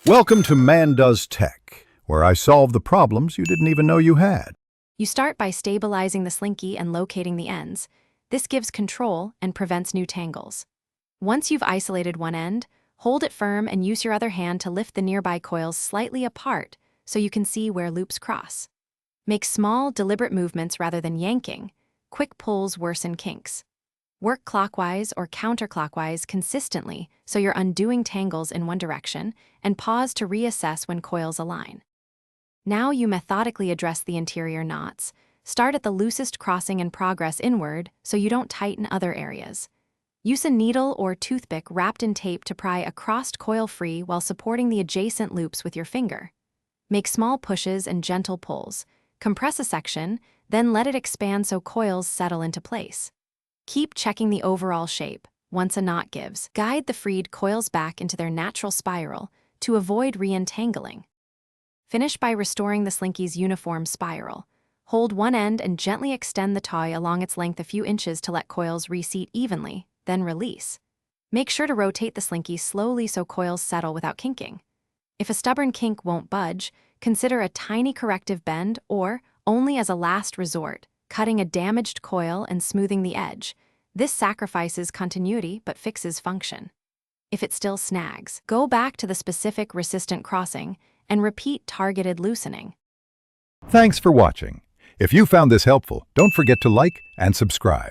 Welcome to Man Does Tech, where I solve the problems you didn't even know you had. You start by stabilizing the slinky and locating the ends. This gives control and prevents new tangles. Once you've isolated one end, hold it firm and use your other hand to lift the nearby coils slightly apart so you can see where loops cross. Make small, deliberate movements rather than yanking. Quick pulls worsen kinks. Work clockwise or counterclockwise consistently so you're undoing tangles in one direction, and pause to reassess when coils align. Now you methodically address the interior knots. Start at the loosest crossing and progress inward so you don't tighten other areas. Use a needle or toothpick wrapped in tape to pry a crossed coil free while supporting the adjacent loops with your finger. Make small pushes and gentle pulls. Compress a section, then let it expand so coils settle into place. Keep checking the overall shape. Once a knot gives, guide the freed coils back into their natural spiral to avoid re-entangling. Finish by restoring the slinky's uniform spiral. Hold one end and gently extend the toy along its length a few inches to let coils reseat evenly, then release. Make sure to rotate the slinky slowly so coils settle without kinking. If a stubborn kink won't budge, consider a tiny corrective bend or, only as a last resort, cutting a damaged coil and smoothing the edge. This sacrifices continuity but fixes function. If it still snags, go back to the specific resistant crossing and repeat targeted loosening. Thanks for watching. If you found this helpful, don't forget to like and subscribe.